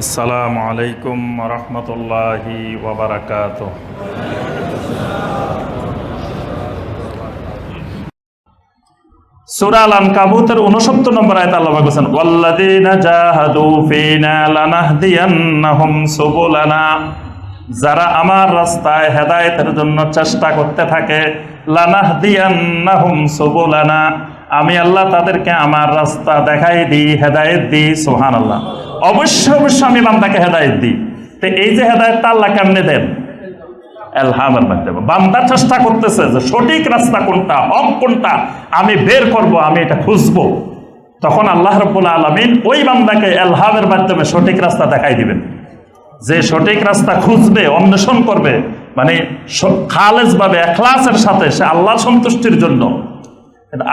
আসসালামু আলাইকুম রহমতুল্লাহি ওয়া বারাকাতুহু। সূরা আল-আনকাবুতের 69 নম্বর আয়াতে আল্লাহ বলেছেন, ওয়াল্লাযীনা জাহাদু ফীনা লানাহদিয়ান্নাহুম সুবুলানা। যারা আমার রাস্তায় হেদায়েতের জন্য চেষ্টা করতে থাকে, লানাহদিয়ান্নাহুম সুবুলানা, আমি আল্লাহ তাদেরকে আমার রাস্তা দেখাই দিই, হেদায়েত দিই। সুবহানাল্লাহ। অবশ্যই অবশ্যই আমি বান্দাকে হেদায়েত দিই। তো এই যে হেদায়েতটা আল্লাহ কেমনে দেন? এলহামের মাধ্যমে। বান্দা চেষ্টা করতেছে যে সঠিক রাস্তা কোনটা, হক কোনটা আমি বের করব, আমি এটা খুঁজবো। তখন আল্লাহ রাব্বুল আলামিন ওই বান্দাকে এলহামের মাধ্যমে সঠিক রাস্তা দেখাই দিবেন। যে সঠিক রাস্তা খুঁজবে, অন্বেষণ করবে, মানে খালেস ভাবে ইখলাসের সাথে, সে আল্লাহর সন্তুষ্টির জন্য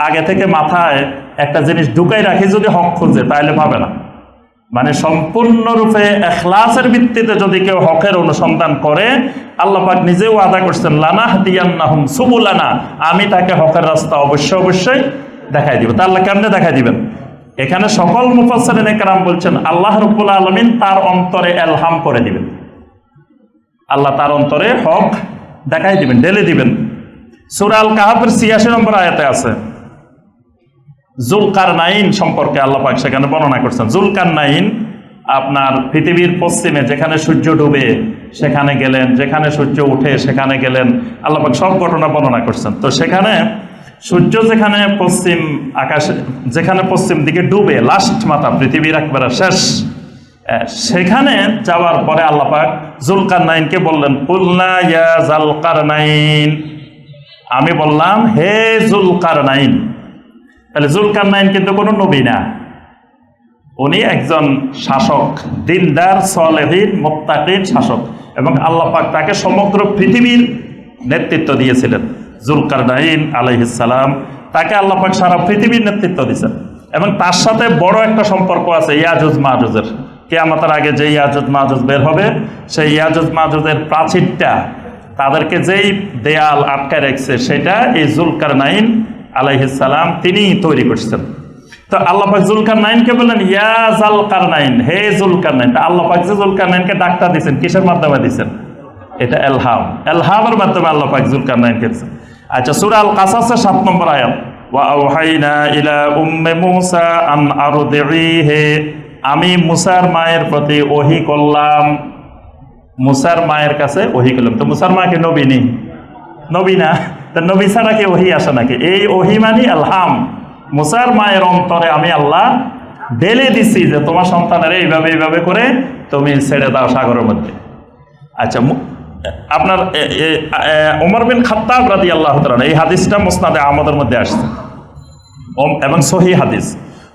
আগে থেকে মাথায় একটা জিনিস ঢুকাই রাখি, যদি হক খুঁজে তাহলে পাবে না। মানে সম্পূর্ণরূপে ইখলাসের ভিত্তিতে যদি কেউ হকের অনুসন্ধান করে, আল্লাহ পাক নিজেও ওয়াদা করছেন, লানাহদিয়ান্নাহুম সুবুলানা, আমি তাকে হকের রাস্তা অবশ্যই অবশ্যই দেখাই দিব। তা আল্লাহ কেমনে দেখাই দিবেন? এখানে সকল মুফাসসিরিন কেরাম বলছেন, আল্লাহ রাব্বুল আলামিন তার অন্তরে এলহাম করে দিবেন। আল্লাহ তার অন্তরে হক দেখাই দিবেন, ঢেলে দিবেন। সূরা আল কাহাফের ৮৬ নম্বর আয়াতে আছে যুলকারনাইন সম্পর্কে আল্লাহ পাক সেখানে বর্ণনা করছেন। যুলকারনাইন আপনার পৃথিবীর পশ্চিমে যেখানে সূর্য ডুবে সেখানে গেলেন, যেখানে সূর্য উঠে সেখানে গেলেন, আল্লাহ পাক সব ঘটনা বর্ণনা করছেন। তো সেখানে সূর্য যেখানে পশ্চিম আকাশে, যেখানে পশ্চিম দিকে ডুবে, লাস্ট মাথা, পৃথিবীর একবারে শেষ, সেখানে যাওয়ার পরে আল্লাহ পাক যুলকারনাইনকে বললেন, কুলনা ইয়া যুলকারনাইন, আমি বললাম হে যুলকারনাইন। তাহলে যুলকারনাইন কিন্তু কোনো নবী না, উনি একজন শাসক, দিনদার, সালেহিন, মুত্তাকিন শাসক, এবং আল্লাহ পাক তাকে সমগ্র পৃথিবীর নেতৃত্ব দিয়েছিলেন। যুলকারনাইন আলাইহিস সালাম, তাকে আল্লাহ পাক সারা পৃথিবীর নেতৃত্ব দিয়েছেন, এবং তার সাথে বড় একটা সম্পর্ক আছে ইয়াজুজ মাজুজের। কিয়ামতের আগে যে ইয়াজুজ মাজুজ বের হবে, সেই ইয়াজুজ মাজুজের প্রাচীরটা, তাদেরকে যেই দেয়াল আটকায় রাখছে, সেটা এই যুলকারনাইন আলাইহিস সালাম তিনি তৈরি করছেন। তো আল্লাহ পাক যুলকারনাইনকে বললেন, ইয়া যুলকারনাইন, হে যুলকারনাইন। আল্লাহ পাক যে যুলকারনাইনকে ডাকটা দিয়েছেন, কিসের মাধ্যমে দিয়েছেন? এটা এলহাম, এলহামের মাধ্যমে আল্লাহ পাক যুলকারনাইনকে দিয়েছেন। আচ্ছা, সূরা আল কাসাসের ৭ নম্বর আয়াত, ওয়া আওহাইনা ইলা উম্মে মূসা আন আরদিহি, আমি মুসার মায়ের প্রতি ওহী করলাম। মুসার মায়ের কাছে ওহী করলাম। তো মুসার মা কি নবী নেই? নবী না, নবী ছাড়া কি ওহী আসে নাকি? এই ওহী মানে আলহাম। মুসার মায়ের অন্তরে আমি আল্লাহ ঢেলে দিছি যে তোমার সন্তানের এইভাবে এইভাবে করে তুমি ছেড়ে দাও সাগরের মধ্যে। আচ্ছা, আপনার ওমর বিন খাত্তাব রাদিয়াল্লাহু তাআলা, এই হাদিসটা মুসনাদে আহমদের মধ্যে আসছে এবং সহিহ হাদিস।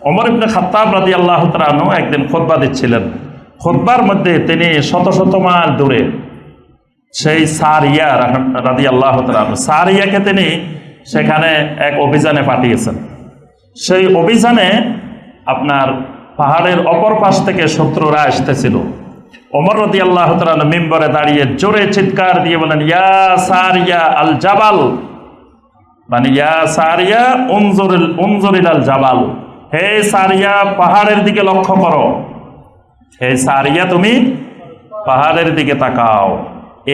ওমর ইবনে খাত্তাব রাদিয়াল্লাহু তাআলা একদিন খুতবা দিচ্ছিলেন। খুতবার মধ্যে তিনি শত শত মাইল দূরে সেই সারিয়া রাদিয়াল্লাহু তাআলা, সারিয়াকে তিনি সেখানে এক অভিযানে পাঠিয়েছেন। সেই অভিযানে আপনার পাহাড়ের অপর পাশ থেকে শত্রুরা আসতেছিল। ওমর রাদিয়াল্লাহু তাআলা মিম্বরে দাঁড়িয়ে জোরে চিৎকার দিয়ে বলেন, ইয়া সারিয়া আল জাবাল, মানে ইয়া সারিয়া উনজুরিল আল জাবাল, হে সারিয়া পাহাড়ের দিকে লক্ষ্য করো, হে সারিয়া তুমি পাহাড়ের দিকে তাকাও।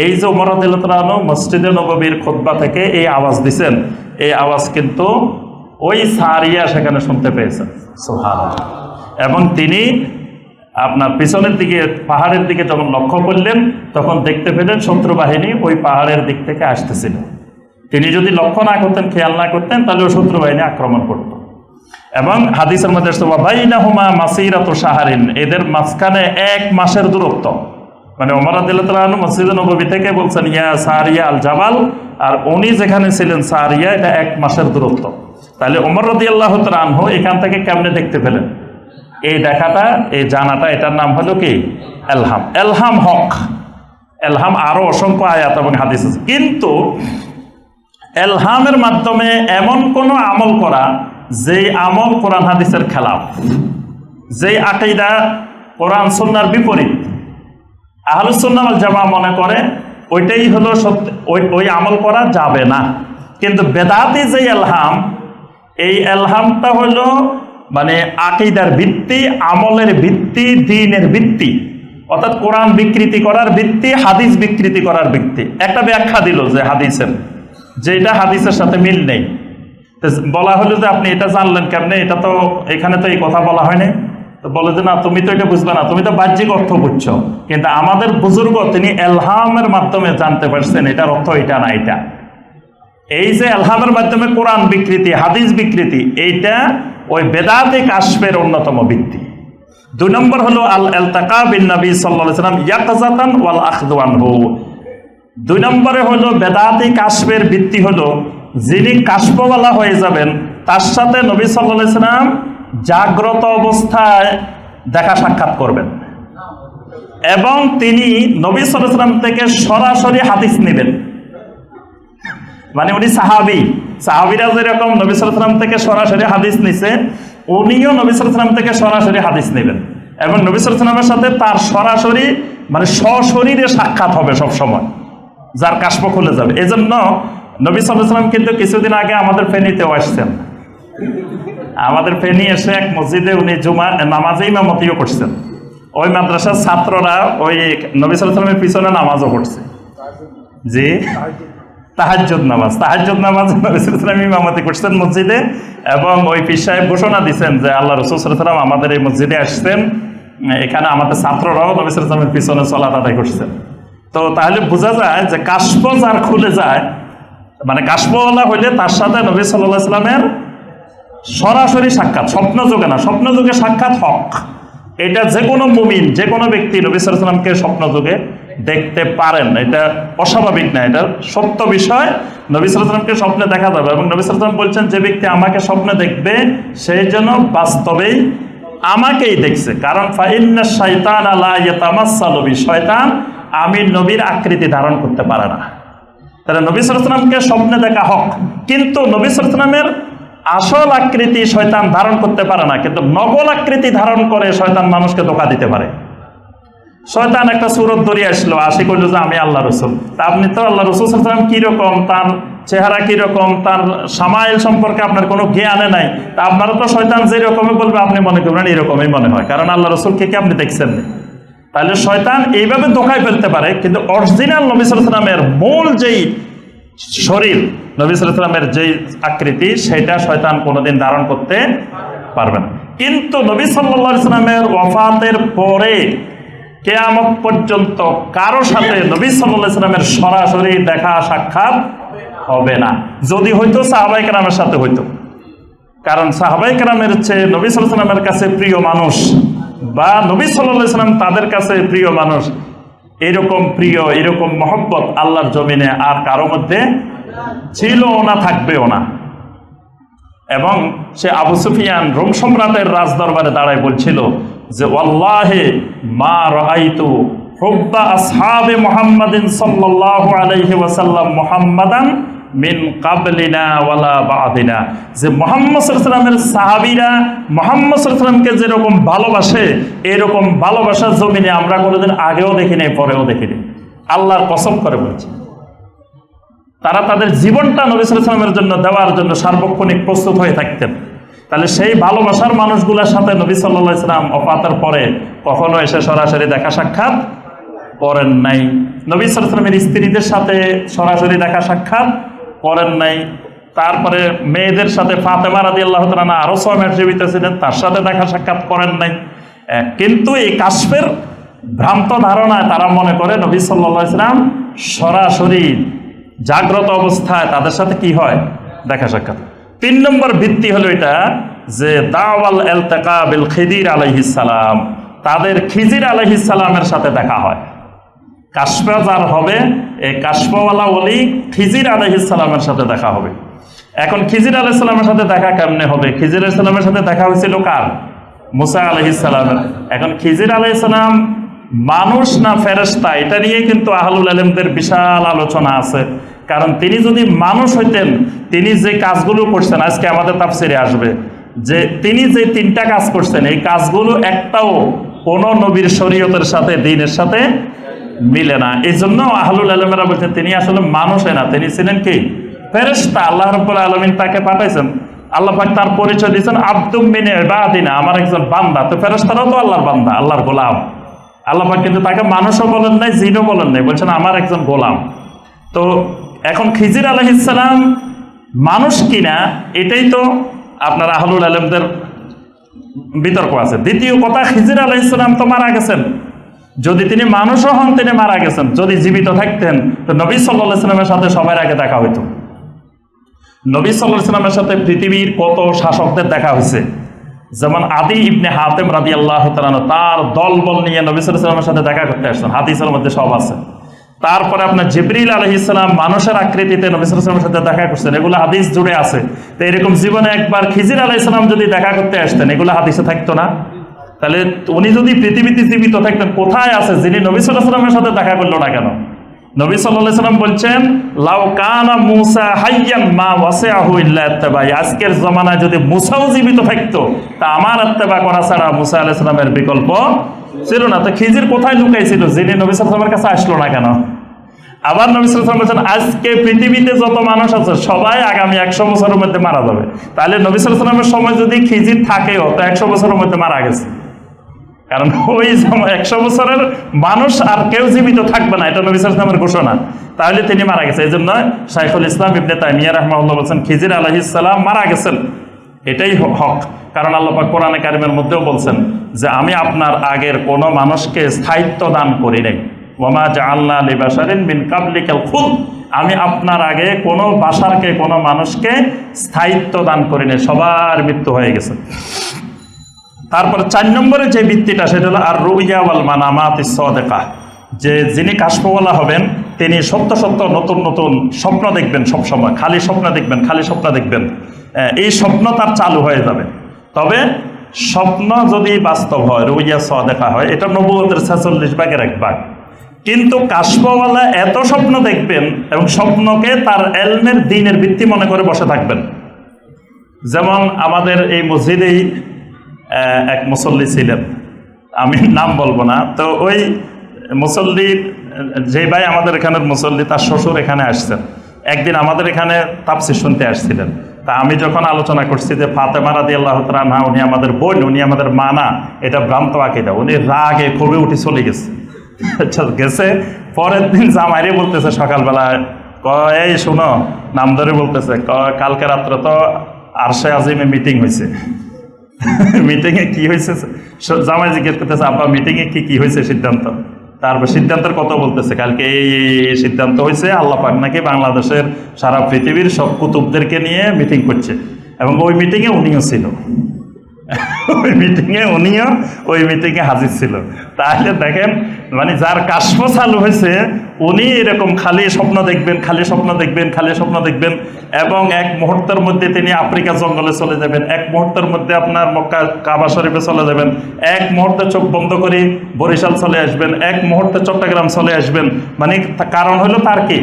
এই যে ওমর রাদিয়াল্লাহু তাআলা মসজিদে নববীর খুতবা থেকে এই আওয়াজ দিছেন, এই আওয়াজ কিন্তু ওই সারিয়া সেখানে শুনতে পেয়েছেন। সুবহানাল্লাহ। এবং তিনি আপনার পিছনের দিকে, পাহাড়ের দিকে যখন লক্ষ্য করলেন, তখন দেখতে পেলেন শত্রু বাহিনী ওই পাহাড়ের দিক থেকে আসতেছিল। তিনি যদি লক্ষ্য না করতেন, খেয়াল না করতেন, তাহলে ওই শত্রু বাহিনী আক্রমণ করত। এবং হাদিসের মধ্যে বাইনাহুমা মাসিরাতু শাহরিন, এদের মাঝখানে ১ মাসের দূরত্ব। মানে ওমর রাদিয়াল্লাহু তাআলা মসজিদে নববী থেকে বলছেন ইয়া সারিয়া আল জাবাল, আর উনি যেখানে ছিলেন সারিয়া, এটা ১ মাসের দূরত্ব। তাহলে ওমর রাদিয়াল্লাহু তাআলা এখান থেকে কেমনে দেখতে পেলেন? এই দেখাটা, এই জানাটা, এটার নাম হলো কি? এলহাম। এলহাম হক। এলহাম আরো অসংখ্য আয়াত এবং হাদিস আছে, কিন্তু এলহামের মাধ্যমে এমন কোন আমল করা যে আমল কোরআন হাদিসের খেলাফ, যে আকীদা কোরআন সুন্নাহর বিপরীত, আহলুস সুন্নাহ ওয়াল জামাআহ মনে করে ওইটাই হলো সত্য, ওই আমল করা যাবে না। কিন্তু বেদাতি যে এলহাম, এই এলহামটা হলো মানে আকীদার ভিত্তি, আমলের ভিত্তি, দ্বীনের ভিত্তি। অর্থাৎ কোরআন বিকৃতি করার ভিত্তি হাদিস বিকৃতি করার ভিত্তি। একটা ব্যাখ্যা দিল যে হাদিসের, যে এটা হাদিসের সাথে মিল নেই। বলা হলো যে আপনি এটা জানলেন কেমনে, এটা তো এখানে তো এই কথা বলা হয়নি। তো বলে যে না, তুমি তো এটা বুঝবে না, তুমি তো বাহ্যিক অর্থ বুঝছো, কিন্তু আমাদের বুজুর্গ তিনি এলহামের মাধ্যমে জানতে পারছেন এটার অর্থ এটা না এটা। এই যে এলহামের মাধ্যমে কোরআন বিকৃতি, হাদিস বিকৃতি, এইটা ওই বেদাতে কাশফের অন্যতম ভিত্তি। 2 নম্বর হলো আল ইলতিকা বিন নবী সাল্লাল্লাহু আলাইহি ওয়াসাল্লাম ইয়াকাযাতান ওয়াল আখযু আনহু। 2 নম্বরে হলো বেদাতে কাশফের ভিত্তি হলো যিনি কাশফওয়ালা হয়ে যাবেন তার সাথে নবী সাল্লাল্লাহু আলাইহি ওয়াসাল্লাম জাগ্রত অবস্থায় দেখা সাক্ষাৎ করবেন এবং তিনি নবী সাল্লাল্লাহু আলাইহি ওয়াসাল্লাম থেকে সরাসরি হাদিস নেবেন। মানে উনি সাহাবীরা যেরকম নবী সাল্লাল্লাহু আলাইহি ওয়াসাল্লাম থেকে সরাসরি হাদিস নিছে, উনিও নবী সাল্লাল্লাহু আলাইহি ওয়াসাল্লাম থেকে সরাসরি হাদিস নেবেন এবং নবী সাল্লাল্লাহু আলাইহি ওয়াসাল্লামের সাথে তার সরাসরি মানে সশরীরে সাক্ষাৎ হবে সব সময়, যার কাশফ খুলে যাবে। এজন্য নবী সাল্লাল্লাহু আলাইহি ওয়াসাল্লাম কিন্তু কিছুদিন আগে আমাদের ফেনীতেও আসছেন। আমাদের ফেনী এসে এক মসজিদে উনি জুমা নামাজে ইমামতিও করছেন। ওই মাদ্রাসার ছাত্ররা ওই নবী সাল্লাল্লাহু আলাইহি ওয়াসাল্লামের পিছনে নামাজও পড়ছে। জি, তাহাজ্জুদ নামাজ নবী সাল্লাল্লাহু আলাইহি ওয়াসাল্লাম ইমামতি করছেন মসজিদে, এবং ওই পীর সাহেব ঘোষণা দিচ্ছেন যে আল্লাহ রাসূল সাল্লাল্লাহু আলাইহি ওয়াসাল্লাম আমাদের এই মসজিদে আসছেন, এখানে আমাদের ছাত্ররাও নবী সাল্লাল্লাহু আলাইহি ওয়াসাল্লামের পিছনে সালাত আদায় করছেন। তো তাহলে বোঝা যায় যে কাশফ যার খুলে যায়, মানে কাশফওয়ালা হইলে তার সাথে নবী সাল্লাল্লাহু আলাইহি ওয়াসাল্লামের সরাসরি সাক্ষাৎ, স্বপ্ন যুগে না, স্বপ্ন যুগে সাক্ষাৎ হক। এটা যে কোনো মুমিন, যে কোনো ব্যক্তি নবী সাল্লাল্লাহু আলাইহি ওয়াসাল্লামকে স্বপ্ন যুগে দেখতে পারেন, এটা অস্বাভাবিক না, এটা সত্য বিষয়। নবী সাল্লাল্লাহু আলাইহি ওয়াসাল্লামকে স্বপ্নে দেখা যাবে এবং নবী সাল্লাল্লাহু আলাইহি ওয়াসাল্লাম বলছেন যে ব্যক্তি আমাকে স্বপ্নে দেখবে সেই যেন বাস্তবেই আমাকেই দেখছে, কারণ ফাইন্না শাইতানা লা ইয়াতামাসসালু বি, শয়তান আমি নবীর আকৃতি ধারণ করতে পারে না। তাহলে নবী সাল্লাল্লাহু আলাইহি ওয়াসাল্লামকে স্বপ্নে দেখা হক, কিন্তু নবী সাল্লাল্লাহু আলাইহি ওয়াসাল্লামের আসল আকৃতি শয়তান ধারণ করতে পারে না, কিন্তু নকল আকৃতি ধারণ করে শয়তান মানুষকে ধোঁকা দিতে পারে। শয়তান একটা সুরত ধরে আসলো, আসি করলো যে আমি আল্লাহ রসুল। তা আপনি তো আল্লাহ রসুল সাল্লাল্লাহু আলাইহি ওয়াসাল্লাম কিরকম, তার চেহারা কিরকম, তার সামাইল সম্পর্কে আপনার কোনো জ্ঞানে নাই। তা আপনারা তো শয়তান যেরকমই বলবে আপনি মনে করবেন এরকমই মনে হয়, কারণ আল্লাহ রসুলকে কি আপনি দেখছেন না। তাহলে শয়তান এইভাবে ধোঁকায় ফেলতে পারে, কিন্তু অরিজিনাল নবী সাল্লাল্লাহু আলাইহি ওয়াসাল্লামের মূল যেই শরীর, নবী সাল্লাল্লাহু আলাইহি ওয়াসাল্লামের যেই আকৃতি, সেটা শয়তান কোনোদিন ধারণ করতে পারবে না। কিন্তু নবী সাল্লাল্লাহু আলাইহি ওয়াসাল্লামের ওয়াফাতের পরে কিয়ামত পর্যন্ত কারো সাথে নবী সাল্লাল্লাহু আলাইহি ওয়াসাল্লামের সরাসরি দেখা সাক্ষাৎ হবে না। যদি হয়তো সাহাবায়ে কেরামের সাথে হইতো, কারণ সাহাবায়ে কেরামের চেয়ে নবী সাল্লাল্লাহু আলাইহি ওয়াসাল্লামের কাছে প্রিয় মানুষ বা নবী সাল্লাল্লাহু আলাইহি ওয়াসাল্লাম তাদের কাছে প্রিয় মানুষ, এরকম প্রিয়, এরকম মহব্বত আল্লাহর জমিনে আর কারো মধ্যে ছিল না, থাকবেও না। এবং সে আবু সুফিয়ান রোম সম্রাটের রাজদরবারে দাঁড়ায় বলছিল যে ওয়াল্লাহি মা রাআইতু হুব্বা আসহাবে মুহাম্মাদিন সাল্লাল্লাহু আলাইহি ওয়াসাল্লাম মুহাম্মাদান মিন কাবলিনা ওয়ালা বাদিনা, যে মুহাম্মদ সাল্লাল্লাহু আলাইহি ওয়াসাল্লামের সাহাবীরা মুহাম্মদ সাল্লাল্লাহু আলাইহি ওয়াসাল্লামকে যেরকম ভালোবাসে, এরকম ভালোবাসা জমিনে আমরা কোনোদিন আগেও দেখিনি, পরেও দেখিনি। আল্লাহর কসম করে বলছি, তারা তাদের জীবনটা নবী সাল্লাল্লাহু আলাইহি ওয়াসাল্লামের জন্য দেওয়ার জন্য সার্বক্ষণিক প্রস্তুত হয়ে থাকতেন। তাহলে সেই ভালোবাসার মানুষগুলোর সাথে নবী সাল্লাল্লাহু আলাইহি ওয়াসাল্লাম ওফাতের পরে কখনো এসে সরাসরি দেখা সাক্ষাৎ করেন নাই। নবী সাল্লাল্লাহু আলাইহি ওয়াসাল্লামের স্ত্রীদের সাথে সরাসরি দেখা সাক্ষাৎ করেন নাই। তারপরে মেয়েদের সাথে ফাতেমা রাদিয়াল্লাহু তাআলা আনহা আরো 6 মাস জীবিত ছিলেন, তার সাথে দেখা সাক্ষাৎ করেন নাই। কিন্তু এই কাশফের ভ্রান্ত ধারণায় তারা মনে করে নবী সাল্লাল্লাহু আলাইহি ওয়াসাল্লাম সরাসরি জাগ্রত অবস্থায় তাদের সাথে কি হয়, দেখা সাক্ষাৎ। 3 নম্বর ভিত্তি হলো এটা যে দাওয়াল ইলতিকা বিল খিদির আলাইহিস সালাম, তাদের খিজির আলাইহিস সালামের সাথে দেখা হয়। কাশফা যার হবে, এই কাশফওয়ালা ওলি খিজির আলাইহিস সালামের সাথে দেখা হবে। এখন খিজির আলাইহিস সালামের সাথে দেখা কেমনে হবে? খিজির আলাইহিস সালামের সাথে দেখা হয়েছিল কার? মুসা আলাইহিস সালামের। এখন খিজির আলাইহিস সালাম মানুষ না ফেরেশতা, এটা নিয়ে কিন্তু আহলুল ইলমদের বিশাল আলোচনা আছে। কারণ তিনি যদি মানুষ হইতেন, তিনি যে কাজগুলো করছেন, আজকে আমাদের তাফসিরে আসবে যে তিনি যে 3টা কাজ করছেন, এই কাজগুলো একটাও কোন নবীর শরীয়তের সাথে, দ্বীনের সাথে মিলে না। এই জন্য আহলুল ইলমেরা বলছেন তিনি আসলে মানুষই না, তিনি ছিলেন কি? ফেরেশতা। আল্লাহ রাব্বুল আলামিন তাকে পাঠাইছেন, আল্লাহ পাক তার পরিচয় দিয়েছেন আব্দুম মিন ইবাদিনা, আমার একজন বান্দা। তো ফেরেশতারাও তো আল্লাহর বান্দা, আল্লাহর গোলাম। আল্লাহ পাক কিন্তু তাকে মানুষও বলেন নাই, জিনও বলেন নাই, বলছেন আমার একজন গোলাম। তো এখন খিজির আলাইহিস সালাম মানুষ কিনা এটাই তো আপনার আহলুল আলেমদের বিতর্ক আছে। দ্বিতীয় কথা, খিজির আলাইহিস সালাম তো মারা গেছেন, যদি তিনি মানুষও হন তিনি মারা গেছেন। যদি জীবিত থাকতেন তো নবী সাল্লাল্লাহু আলাইহি ওয়াসাল্লামের সাথে সবার আগে দেখা হইতো। নবী সাল্লাল্লাহু আলাইহি ওয়াসাল্লামের সাথে পৃথিবীর কত শাসকদের দেখা হয়েছে, যেমন আদি ইবনে হাতেম রাদিয়াল্লাহু তাআলা তার দলবল নিয়ে নবী সাল্লাল্লাহু আলাইহি ওয়াসাল্লামের সাথে দেখা করতে আসছেন, হাদিসের মধ্যে সব আছে। তারপরে আপনার জিবরিল আলাইহিস সালাম মানুষের আকৃতিতে নবী সাল্লাল্লাহু আলাইহি ওয়াসাল্লামের সাথে দেখা করছেন, এগুলো হাদিস জুড়ে আছে। তো এরকম জীবনে একবার খিজির আলাইহিস সালাম যদি দেখা করতে আসতেন, এগুলো হাদিসে থাকতো না? তাহলে উনি যদি পৃথিবীতে জীবিত থাকতেন, কোথায় আছে যিনি নবী সাল্লাল্লাহু আলাইহি ওয়াসাল্লামের সাথে দেখা করলো না কেন? নবী সাল্লাল্লাহু আলাইহি ওয়াসাল্লাম বলছেন, লাউ কানা মূসা হাইয়ান মা ওয়াসিআহু ইল্লা ইত্তিবাই। আজকের জামানায় যদি মূসাও জীবিত থাকতো তা আমার ইত্তিবা করা ছাড়া মূসা আলাইহিস সালামের বিকল্প ছিল না। তো খিজির কোথায় লুকাইছিল যিনি নবী সাল্লাল্লাহু আলাইহি ওয়াসাল্লামের কাছে আসলো না কেন? আবার নবী সাল্লাল্লাহু আলাইহি ওয়াসাল্লাম বলছেন, আজকে পৃথিবীতে যত মানুষ আছে সবাই আগামী 100 বছরের মধ্যে মারা যাবে। তাহলে নবী সাল্লাল্লাহু আলাইহি ওয়াসাল্লামের সময় যদি খিজির থাকেও তো 100 বছরের মধ্যে মারা গেছে, কারণ ওই 100 বছরের মানুষ আর কেউ জীবিত থাকবে না, এটা নবী সাল্লাল্লাহু আলাইহি ওয়াসাল্লামের ঘোষণা। তাহলে তিনি মারা গেছে। এই জন্য শাইখুল ইসলাম ইবনে তাইমিয়া রাহিমাহুল্লাহ বলছেন খিজির আলাইহিস সালাম মারা গেছেন, এটাই হক। কারণ আল্লাহ পাক কোরআনে কারিমের মধ্যেও বলছেন যে আমি আপনার আগের কোনো মানুষকে স্থায়িত্ব দান করি নাই, ওয়ামা জাআলনা লিবাশারিন মিন কাবলিকাল খুলদ। আমি আপনার আগে কোনো বাশারকে, কোনো মানুষকে স্থায়িত্ব দান করি নাই, সবার মৃত্যু হয়ে গেছে। তারপরে 4 নম্বরে যে ভিত্তিটা সেটা হলো আর রুইয়া ওয়াল মানামাতিস সাদিকা, যে যিনি কাশফওয়ালা হবেন তিনি সত্য সত্য নতুন নতুন স্বপ্ন দেখবেন, সবসময় খালি স্বপ্ন দেখবেন, খালি স্বপ্ন দেখবেন। এই স্বপ্ন তার চালু হয়ে যাবে। তবে স্বপ্ন যদি বাস্তব হয়, রুইয়া সাদিকা হয়, এটা নবুয়তের 46 ভাগের 1 ভাগ। কিন্তু কাশফওয়ালা এত স্বপ্ন দেখবেন এবং স্বপ্নকে তার এলমের দ্বীনের ভিত্তি মনে করে বসে থাকবেন। যেমন আমাদের এই মসজিদেই এক মুসল্লি ছিলেন, আমি নাম বলবো না। তো ওই মুসল্লি, যে ভাই আমাদের এখানের মুসল্লি, তার শ্বশুর এখানে আসছেন। একদিন আমাদের এখানে তাফসীর শুনতে আসছিলেন। তা আমি যখন আলোচনা করছি যে ফাতেমা রাদিয়াল্লাহু তাআলা আনহা উনি আমাদের বোন, উনি আমাদের মা না, এটা ভ্রান্ত আকীদা, উনি রাগে ক্ষোভে উঠে চলে গেছে। গেছে পরের দিন জামাইরে বলতেছে সকালবেলা, এই শুনো, নাম ধরে বলতেছে, কালকে রাত্রে তো আরশে আজিমে মিটিং হয়েছে। মিটিংয়ে কি হয়েছে? জামাই জিজ্ঞেস করতেছে, আব্বা মিটিংয়ে কি হয়েছে সিদ্ধান্ত? তারপর সিদ্ধান্তের কথা বলতেছে, কালকে এই সিদ্ধান্ত হয়েছে, আল্লাহ পাক নাকি বাংলাদেশের সারা পৃথিবীর সব কুতুবদেরকে নিয়ে মিটিং করছে, এবং ওই মিটিংয়ে উনিও ছিল। ওই মিটিংয়ে হাজির ছিল। তাহলে দেখেন, মানে যার কাশফ চালু হয়েছে উনি এরকম খালি স্বপ্ন দেখবেন, খালি স্বপ্ন দেখবেন, খালি স্বপ্ন দেখবেন, এবং এক মুহূর্তের মধ্যে তিনি আফ্রিকা জঙ্গলে চলে যাবেন, এক মুহূর্তের মধ্যে আপনার মক্কা কাবা শরীফে চলে যাবেন, এক মুহূর্তে চোখ বন্ধ করে বরিশাল চলে আসবেন, এক মুহূর্তে চট্টগ্রাম চলে আসবেন। মানে কারণ হলো তার কি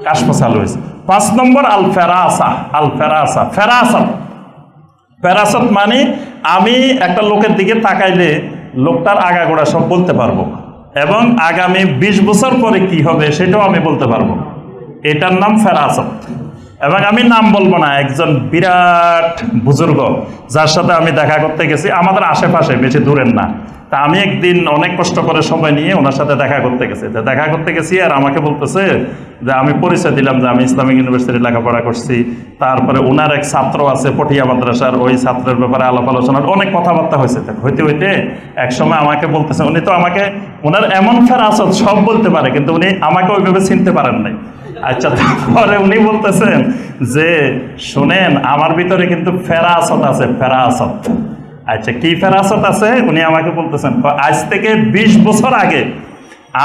কাশফ চালু হয়েছে। 5 নম্বর আল ফেরাসা। ফেরাসত মানে আমি একটা লোকের দিকে তাকাইলে লোকটার আগাগোড়া সব বলতে পারবো, এবং আগামী 20 বছর পরে কি হবে সেটাও আমি বলতে পারবো। এটার নাম ফেরাসত। এবং আমি নাম বলবো না, একজন বিরাট বুজুর্গ যার সাথে আমি দেখা করতে গেছি, আমাদের আশেপাশে, বেশি দূরের না। তা আমি একদিন অনেক কষ্ট করে সময় নিয়ে ওনার সাথে দেখা করতে গেছি। আর আমাকে বলতেছে যে, আমি পরিচয় দিলাম যে আমি ইসলামিক ইউনিভার্সিটি লেখাপড়া করছি। তারপরে ওনার এক ছাত্র আছে পটিয়া মাদ্রাসার, ওই ছাত্রের ব্যাপারে আলাপ আলোচনার অনেক কথাবার্তা হয়েছে। হইতে এক সময় আমাকে বলতেছে, উনি তো আমাকে, ওনার এমন ফেরাসত, সব বলতে পারে, কিন্তু উনি আমাকে ওইভাবে চিনতে পারেন নাই। আচ্ছা, তারপরে উনি বলতেছেন যে, শোনেন, আমার ভিতরে কিন্তু ফেরাসত আছে, ফেরাসত। আচ্ছা, কি ফেরাসত আছে? উনি আমাকে বলতেছেন, আজ থেকে 20 বছর আগে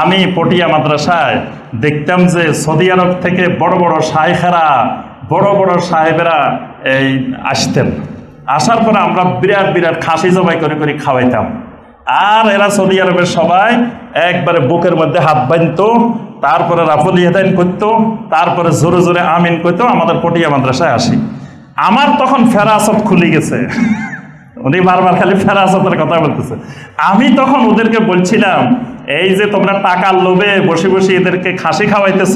আমি পটিয়া মাদ্রাসায় দেখতাম যে সৌদি আরব থেকে বড় বড় শায়েখেরা, বড় বড় সাহেবেরা এই আসতেন। আসার পরে আমরা বিরাট বিরাট খাসি জবাই করে করে খাওয়াইতাম। আর এরা সৌদি আরবের সবাই একবারে বুকের মধ্যে হাত বাঁধতো, তারপরে রাফল ইয়াদাইন করতো, তারপরে জোরে জোরে আমিন করতো। আমাদের পটিয়া মাদ্রাসায় আসি, আমার তখন ফেরাসত খুলে গেছে। উনি বারবার খালি ফেরাসতের কথা বলতেছে। আমি তখন ওদেরকে বলছিলাম, এই যে তোমরা টাকার লোভে বসে বসে এদেরকে খাসি খাওয়াইতেছ,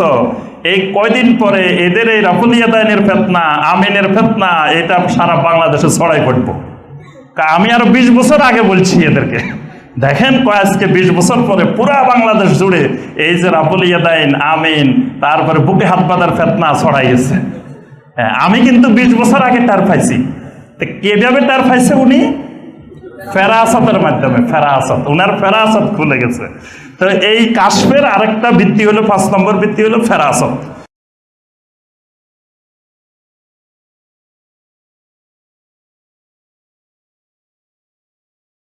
এই কয়দিন পরে এদের এই রাফল ইয়াদাইনের ফেতনা, আমিনের ফেতনা, এটা সারা বাংলাদেশে ছড়াই পড়বো। আমি আরো 20 বছর আগে বলছি এদেরকে দেখেন আজকে 20 বছর পরে পুরা বাংলাদেশ জুড়ে এই যে রাব্বুল ইয়াদাইন, আমিন, তারপরে বুকে হাত বাঁধার ফেতনা ছড়াইছে। আমি কিন্তু 20 বছর আগে টার পাইছি। তো কিভাবে টার পাইছে উনি? ফেরাসতের মাধ্যমে। ফেরাসত, উনার ফেরাসত খুলে গেছে। তো এই কাশফের আরেকটা ভিত্তি হলো, 5 নম্বর ভিত্তি হলো ফেরাসত।